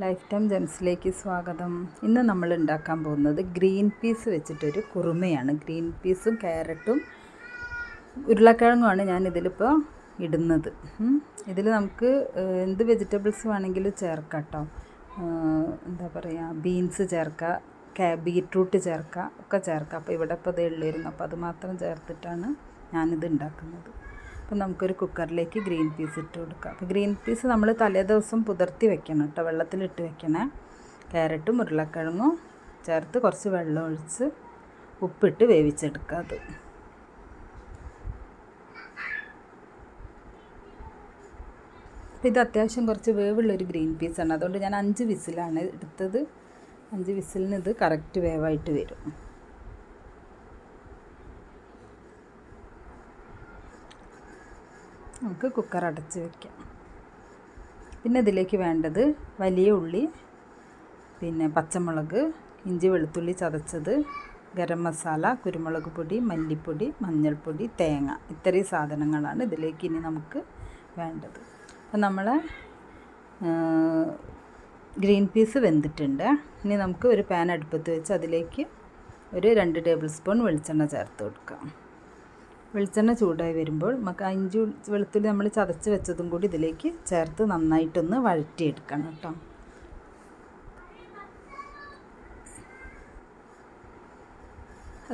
Life time ജെംസിലേക്ക് സ്വാഗതം. ഇന്ന് നമ്മൾ ഉണ്ടാക്കാൻ പോകുന്നത് ഗ്രീൻ പീസ് വെച്ചിട്ടൊരു കുറുമയാണ്. ഗ്രീൻ പീസും ക്യാരറ്റും ഉരുളക്കിഴങ്ങുമാണ് ഞാൻ ഇതിലിപ്പോൾ ഇടുന്നത്. ഇതിൽ നമുക്ക് എന്ത് വെജിറ്റബിൾസ് വേണമെങ്കിലും ചേർക്കാം കേട്ടോ. എന്താ പറയുക, ബീൻസ് ചേർക്കാം, ബീറ്റ്റൂട്ട് ചേർക്കാം, ഒക്കെ ചേർക്കാം. അപ്പോൾ ഇവിടെ ഇപ്പോൾ ഇത് ഉള്ളായിരുന്നു, അപ്പോൾ അത് മാത്രം ചേർത്തിട്ടാണ് ഞാനിത് ഉണ്ടാക്കുന്നത്. അപ്പോൾ നമുക്കൊരു കുക്കറിലേക്ക് ഗ്രീൻ പീസ് ഇട്ട് കൊടുക്കാം. അപ്പോൾ ഗ്രീൻ പീസ് നമ്മൾ തലേദിവസം പുതിർത്തി വെക്കണം കേട്ടോ, വെള്ളത്തിലിട്ട് വെക്കണേ. ക്യാരറ്റും ഉരുളക്കിഴങ്ങും ചേർത്ത് കുറച്ച് വെള്ളം ഒഴിച്ച് ഉപ്പിട്ട് വേവിച്ചെടുക്കുക. അത് അപ്പോൾ ഇത് അത്യാവശ്യം കുറച്ച് വേവുള്ളൊരു ഗ്രീൻ പീസാണ്, അതുകൊണ്ട് ഞാൻ 5 വിസിലാണ് എടുത്തത്. 5 വിസിലിന് ഇത് കറക്റ്റ് വേവായിട്ട് വരും. നമുക്ക് കുക്കർ അടച്ച് വയ്ക്കാം. പിന്നെ ഇതിലേക്ക് വേണ്ടത് വലിയ ഉള്ളി, പിന്നെ പച്ചമുളക്, ഇഞ്ചി വെളുത്തുള്ളി ചതച്ചത്, ഗരം മസാല, കുരുമുളക് പൊടി, മല്ലിപ്പൊടി, മഞ്ഞൾപ്പൊടി, തേങ്ങ, ഇത്രയും സാധനങ്ങളാണ് ഇതിലേക്ക് ഇനി നമുക്ക് വേണ്ടത്. അപ്പോൾ നമ്മളെ ഗ്രീൻ പീസ് വെന്തിട്ടുണ്ട്. ഇനി നമുക്ക് ഒരു പാൻ അടുപ്പത്ത് വെച്ച് അതിലേക്ക് ഒരു 2 ടേബിൾ സ്പൂൺ വെളിച്ചെണ്ണ ചേർത്ത് കൊടുക്കാം. വെളിച്ചെണ്ണ ചൂടായി വരുമ്പോൾ നമുക്ക് ഇഞ്ചി വെളുത്തുള്ളി നമ്മൾ ചതച്ച് വെച്ചതും കൂടി ഇതിലേക്ക് ചേർത്ത് നന്നായിട്ടൊന്ന് വഴറ്റിയെടുക്കണം കേട്ടോ.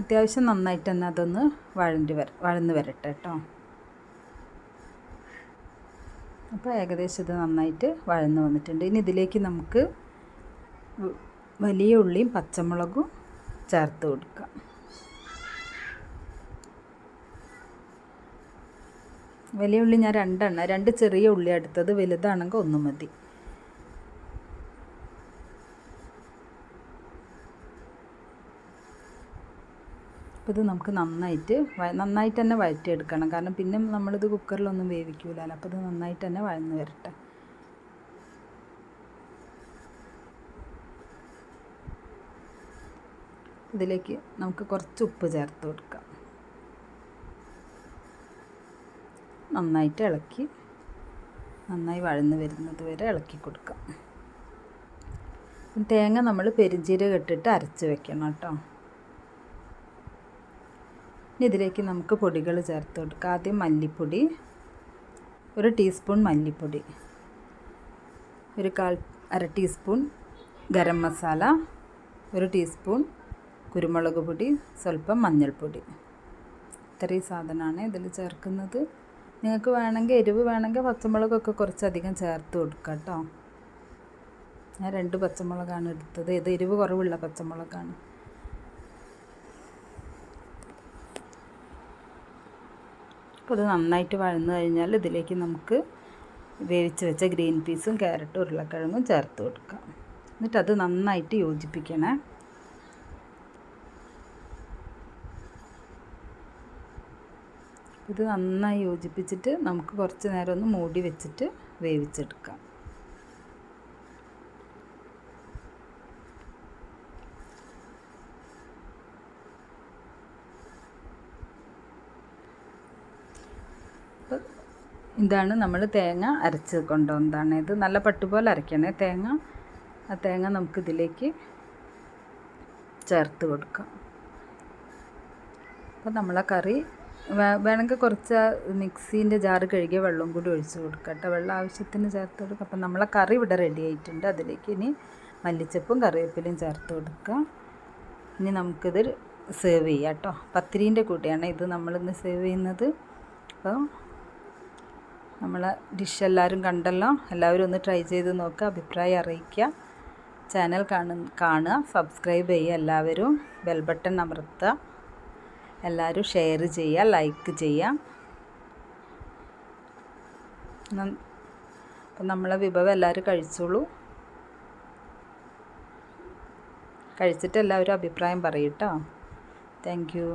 അത്യാവശ്യം നന്നായിട്ട് തന്നെ അതൊന്ന് വഴന്ന് വരട്ടെ കേട്ടോ. അപ്പോൾ ഏകദേശം ഇത് നന്നായിട്ട് വഴന്ന് വന്നിട്ടുണ്ട്. ഇനി ഇതിലേക്ക് നമുക്ക് വലിയ ഉള്ളിയും പച്ചമുളകും ചേർത്ത് കൊടുക്കാം. വലിയ ഉള്ളി ഞാൻ 2 ചെറിയ ഉള്ളി എടുത്തത്, വലുതാണെങ്കിൽ 1 മതി. അപ്പോൾ ഇത് നമുക്ക് നന്നായിട്ട് തന്നെ വഴറ്റിയെടുക്കണം, കാരണം പിന്നെ നമ്മളിത് കുക്കറിലൊന്നും വേവിക്കൂലല്ലോ. അപ്പോൾ ഇത് നന്നായിട്ട് തന്നെ വഴന്ന് വരട്ടെ. ഇതിലേക്ക് നമുക്ക് കുറച്ച് ഉപ്പ് ചേർത്ത് കൊടുക്കാം. നന്നായിട്ട് ഇളക്കി നന്നായി വഴന്ന് വരുന്നത് വരെ ഇളക്കി കൊടുക്കാം. തേങ്ങ നമ്മൾ പെരുംജീരകം ഇട്ടിട്ട് അരച്ച് വെക്കണം കേട്ടോ. ഇനി ഇതിലേക്ക് നമുക്ക് പൊടികൾ ചേർത്ത് കൊടുക്കാം. ആദ്യം മല്ലിപ്പൊടി, 1 ടീസ്പൂൺ മല്ലിപ്പൊടി, അര ടീസ്പൂൺ ഗരം മസാല, 1 ടീസ്പൂൺ കുരുമുളക് പൊടി, സ്വല്പം മഞ്ഞൾപ്പൊടി. ഇത്രയും സാധനമാണ് ഇതിൽ ചേർക്കുന്നത്. നിങ്ങൾക്ക് വേണമെങ്കിൽ എരിവ് വേണമെങ്കിൽ പച്ചമുളകൊക്കെ കുറച്ചധികം ചേർത്ത് കൊടുക്കാം കേട്ടോ. ഞാൻ 2 പച്ചമുളകാണ് എടുത്തത്. ഇത് എരിവ് കുറവുള്ള പച്ചമുളകാണ്. അപ്പോൾ ഇത് നന്നായിട്ട് വഴന്നു കഴിഞ്ഞാൽ ഇതിലേക്ക് നമുക്ക് വേവിച്ച് വെച്ച ഗ്രീൻ പീസും ക്യാരറ്റും ഉരുളക്കിഴങ്ങും ചേർത്ത് കൊടുക്കാം. എന്നിട്ട് അത് നന്നായിട്ട് യോജിപ്പിക്കണേ. ഇത് നന്നായി യോജിപ്പിച്ചിട്ട് നമുക്ക് കുറച്ച് നേരം ഒന്ന് മൂടി വെച്ചിട്ട് വേവിച്ചെടുക്കാം. ഇതാണ് നമ്മൾ തേങ്ങ അരച്ച് കൊണ്ടുവന്നതാണ്. ഇത് നല്ല പട്ടുപോലെ അരയ്ക്കണേ തേങ്ങ. ആ തേങ്ങ നമുക്കിതിലേക്ക് ചേർത്ത് കൊടുക്കാം. അപ്പോൾ നമ്മളെ കറി വേണമെങ്കിൽ കുറച്ച് മിക്സീൻ്റെ ജാറ് കഴുകിയ വെള്ളം കൂടി ഒഴിച്ച് കൊടുക്കാം കേട്ടോ. വെള്ളം ആവശ്യത്തിന് ചേർത്ത് കൊടുക്കുക. അപ്പം നമ്മളെ കറി ഇവിടെ റെഡി ആയിട്ടുണ്ട്. അതിലേക്ക് ഇനി മല്ലിച്ചപ്പും കറിവേപ്പിലയും ചേർത്ത് കൊടുക്കുക. ഇനി നമുക്കിത് സേവ് ചെയ്യാം കേട്ടോ. പത്തിരീൻ്റെ കൂടെയാണ് ഇത് നമ്മളിന്ന് സേവ് ചെയ്യുന്നത്. അപ്പോൾ നമ്മളെ ഡിഷ് എല്ലാവരും കണ്ടല്ലോ. എല്ലാവരും ഒന്ന് ട്രൈ ചെയ്ത് നോക്കുക, അഭിപ്രായം അറിയിക്കുക. ചാനൽ കാണുക, സബ്സ്ക്രൈബ് ചെയ്യുക. എല്ലാവരും ബെൽ ബട്ടൺ അമർത്തുക. എല്ലാവരും ഷെയർ ചെയ്യുക, ലൈക്ക് ചെയ്യുക. അപ്പം നമ്മളെ വിഭവം എല്ലാവരും കഴിച്ചോളൂ. കഴിച്ചിട്ട് എല്ലാവരും അഭിപ്രായം പറയും കേട്ടോ. Thank you.